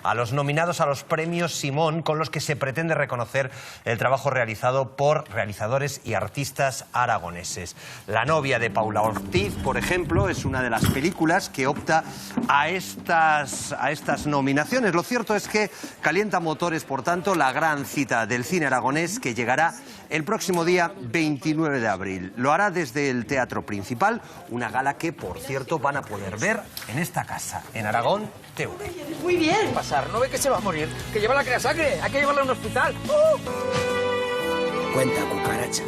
a los nominados a los premios Simón, con los que se pretende reconocer el trabajo realizado por realizadores y artistas aragoneses. La novia de Paula Ortiz, por ejemplo, es una de las películas que opta a estas nominaciones. Lo cierto es que calienta motores, por tanto, la gran cita del cine aragonés que llegará el próximo día 29 de abril. Lo hará desde el Teatro Principal, una gala que, por cierto, van a poder ver en esta casa, en Aragón TV. Muy bien. ¿Qué va a pasar? ¿No ve que se va a morir? ¡Que lleva la crea sangre! ¡Hay que llevarla a un hospital! Cuenta, cucaracha.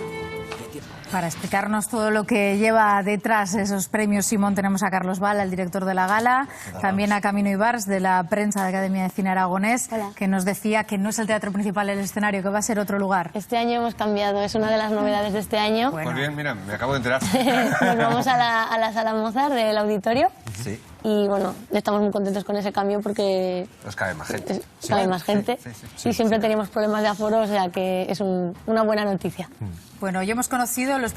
Para explicarnos todo lo que lleva detrás esos premios Simón tenemos a Carlos Bala, el director de la gala, también a Camino Ibars de la prensa de Academia de Cine Aragonés, que nos decía que no es el Teatro Principal el escenario, que va a ser otro lugar. Este año hemos cambiado, es una de las novedades de este año. Bueno. Pues bien, mira, me acabo de enterar. Nos vamos a la sala Mozart del auditorio. Sí. Y bueno, estamos muy contentos con ese cambio porque... Nos cabe más gente. Cabe más gente. Y siempre teníamos problemas de aforo, o sea que es una buena noticia. Bueno, hoy hemos conocido los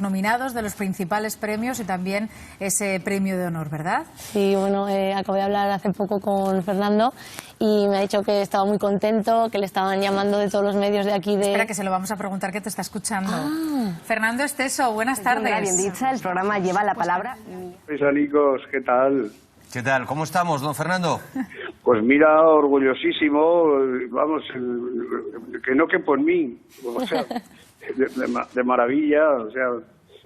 nominados de los principales premios y también ese premio de honor, ¿verdad? Sí, bueno, acabo de hablar hace poco con Fernando y me ha dicho que estaba muy contento, que le estaban llamando de todos los medios de aquí de... Espera, que se lo vamos a preguntar, que te está escuchando. Fernando Esteso, buenas tardes. Bien dicha, el programa lleva la palabra. Pues amigos, ¿qué tal? ¿Qué tal? ¿Cómo estamos, don Fernando? Pues mira, orgullosísimo, vamos, que no quepo en mí, o sea, de maravilla, o sea,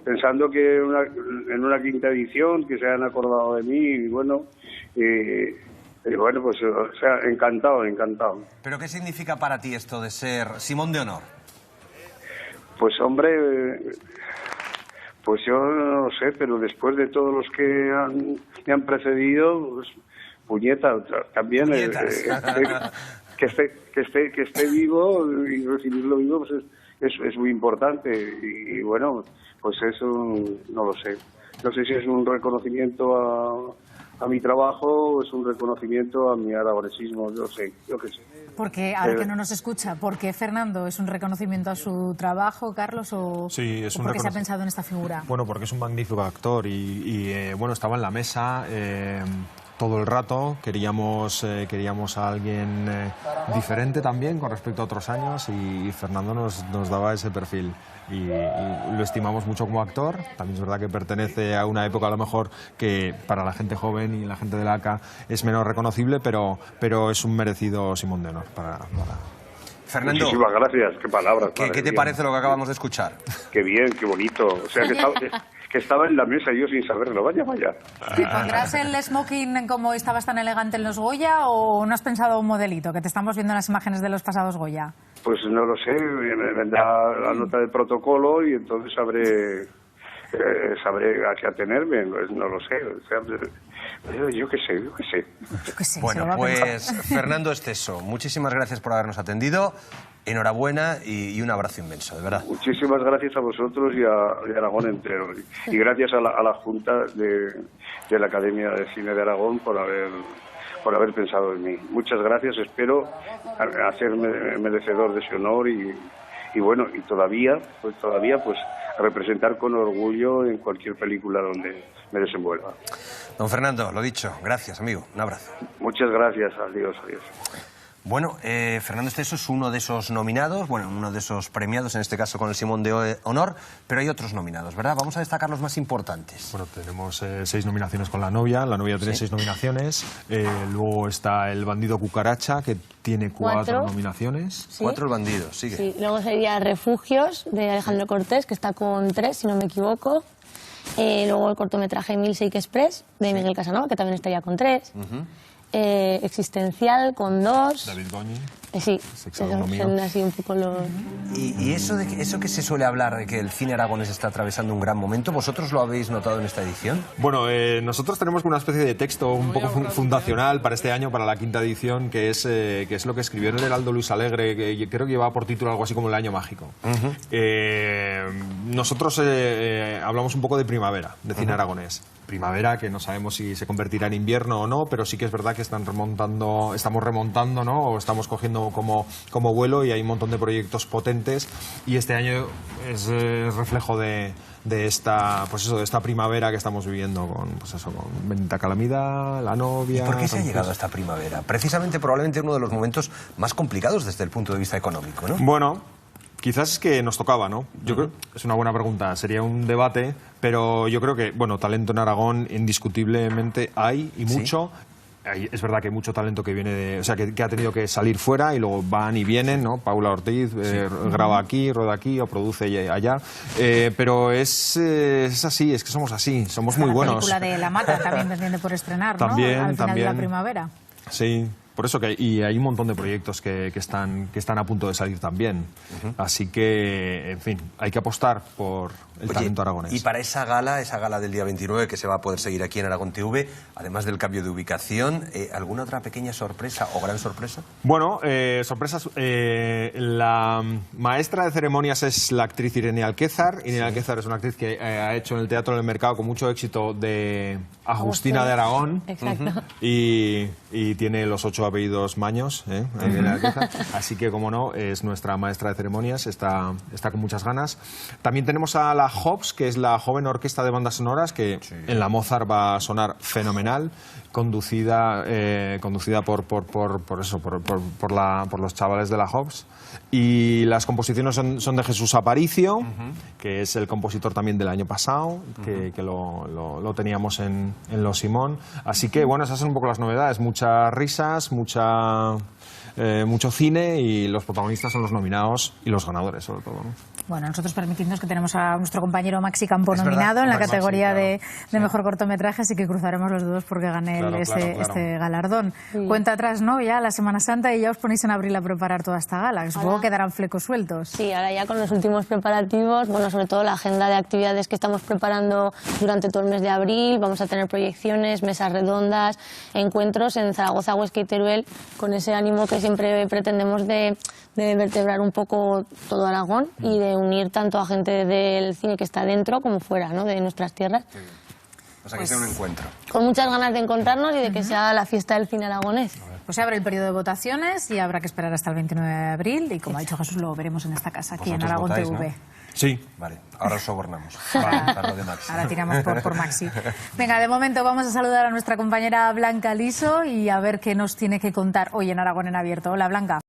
pensando que en una quinta edición que se han acordado de mí, y bueno, pues, o sea, encantado. ¿Pero qué significa para ti esto de ser Simón de Honor? Pues hombre, pues yo no lo sé, pero después de todos los que me han precedido, pues, puñeta, también que esté vivo y recibirlo vivo, pues es muy importante. Y bueno, pues eso no lo sé. No sé si es un reconocimiento a mi trabajo o es un reconocimiento a mi aragonesismo, yo qué sé. Porque, a ver, que no nos escucha, ¿por qué, Fernando? ¿Es un reconocimiento a su trabajo, Carlos, o sí, es ¿o por qué se ha pensado en esta figura? Bueno, porque es un magnífico actor y bueno, estaba en la mesa todo el rato, queríamos a alguien diferente también con respecto a otros años y Fernando nos daba ese perfil. Y lo estimamos mucho como actor. También es verdad que pertenece a una época a lo mejor que para la gente joven y la gente de la ACA es menos reconocible, pero es un merecido Simón de Honor para... Fernando, muchísimas gracias, qué palabras. ¿Qué te parece lo que acabamos de escuchar? Qué bien, qué bonito. O sea, que estaba en la mesa yo sin saberlo. Vaya. ¿Te pondrás el smoking como estabas tan elegante en los Goya o no has pensado un modelito, que te estamos viendo en las imágenes de los pasados Goya? Pues no lo sé, me vendrá la nota de protocolo y entonces sabré a qué atenerme, no lo sé. O sea, yo qué sé. Bueno, pues Fernando Esteso, muchísimas gracias por habernos atendido. Enhorabuena y un abrazo inmenso, de verdad. Muchísimas gracias a vosotros y a Aragón entero. Y gracias a la Junta de la Academia de Cine de Aragón por haber pensado en mí. Muchas gracias, espero hacerme merecedor de ese honor y bueno, y todavía representar con orgullo en cualquier película donde me desenvuelva. Don Fernando, lo dicho, gracias, amigo, un abrazo. Muchas gracias, adiós. Bueno, Fernando Esteso es uno de esos nominados, bueno, uno de esos premiados, en este caso con el Simón de Honor, pero hay otros nominados, ¿verdad? Vamos a destacar los más importantes. Bueno, tenemos 6 nominaciones con La novia tiene 6 nominaciones, luego está El bandido cucaracha, que tiene 4 nominaciones. ¿Sí? 4 el bandido, sigue. Sí, luego sería Refugios, de Alejandro Cortés, que está con 3, si no me equivoco. Luego el cortometraje Milkshake Express, de Miguel Casanova, que también estaría con 3. Existencial con 2. David Goñi. Sí, son así un poco los... Y eso que se suele hablar de que el cine aragonés está atravesando un gran momento, ¿vosotros lo habéis notado en esta edición? Bueno, nosotros tenemos una especie de texto un poco fundacional para este año, para la quinta edición, que es lo que escribió en el Heraldo Luis Alegre, que creo que llevaba por título algo así como El año mágico. Nosotros hablamos un poco de primavera, de cine aragonés. Primavera, que no sabemos si se convertirá en invierno o no, pero sí que es verdad que estamos remontando, ¿no? O estamos cogiendo como vuelo, y hay un montón de proyectos potentes, y este año es reflejo de esta, pues eso, de esta primavera que estamos viviendo con, pues eso, con Bendita Calamidad, La Novia. ¿Y por qué se ha Ronces? llegado a esta primavera? Precisamente, probablemente uno de los momentos más complicados desde el punto de vista económico, ¿no? Bueno, quizás es que nos tocaba, ¿no? Yo creo, es una buena pregunta, sería un debate, pero yo creo que, bueno, talento en Aragón indiscutiblemente hay, y mucho. Es verdad que hay mucho talento que viene de, o sea, que ha tenido que salir fuera y luego van y vienen, ¿no? Paula Ortiz graba aquí, rueda aquí o produce allá, pero es así, es que somos así, somos muy buenos. La película de La Mata también pendiente por estrenar, ¿no? También, Al final de la también. primavera. Sí, por eso y hay un montón de proyectos que están a punto de salir también. Así que, en fin, hay que apostar por el talento aragonés. Y para esa gala del día 29, que se va a poder seguir aquí en Aragón TV, además del cambio de ubicación, ¿alguna otra pequeña sorpresa o gran sorpresa? Bueno, sorpresas. La maestra de ceremonias es la actriz Irene Alquézar. Irene Alquézar es una actriz que ha hecho en el Teatro del Mercado con mucho éxito de Agustina de Aragón. Exacto. Y tiene los 8 apellidos maños, Irene Alquézar. Así que, como no, es nuestra maestra de ceremonias, está con muchas ganas. También tenemos a la Hobbs, que es la joven orquesta de bandas sonoras, que en la Mozart va a sonar fenomenal, conducida por los chavales de la Hobbs. Y las composiciones son de Jesús Aparicio, que es el compositor también del año pasado, que lo teníamos en Los Simón. Así que, bueno, esas son un poco las novedades. Muchas risas, mucho cine, y los protagonistas son los nominados y los ganadores, sobre todo, ¿no? Bueno, nosotros permitidnos que tenemos a nuestro compañero Maxi Campo Es nominado verdad, en la Maxi, categoría claro. de mejor cortometraje, así que cruzaremos los dedos porque gane Claro, este galardón. Cuenta atrás, ¿no? Ya la Semana Santa, y ya os ponéis en abril a preparar toda esta gala, que supongo que quedarán flecos sueltos. Sí, ahora ya con los últimos preparativos, bueno, sobre todo la agenda de actividades que estamos preparando durante todo el mes de abril. Vamos a tener proyecciones, mesas redondas, encuentros en Zaragoza, Huesca y Teruel, con ese ánimo que siempre pretendemos de vertebrar un poco todo Aragón y de unir tanto a gente del cine que está dentro como fuera, ¿no?, de nuestras tierras. O sea, que sea un encuentro. Con muchas ganas de encontrarnos y de que sea la fiesta del cine aragonés. Pues se abre el periodo de votaciones y habrá que esperar hasta el 29 de abril, y como ha dicho Jesús, lo veremos en esta casa, aquí en Vosotros Aragón votáis, TV. ¿no? Sí. Vale, ahora os sobornamos. Para lo de Maxi. Ahora tiramos por Maxi. Venga, de momento vamos a saludar a nuestra compañera Blanca Liso y a ver qué nos tiene que contar hoy en Aragón en Abierto. Hola, Blanca.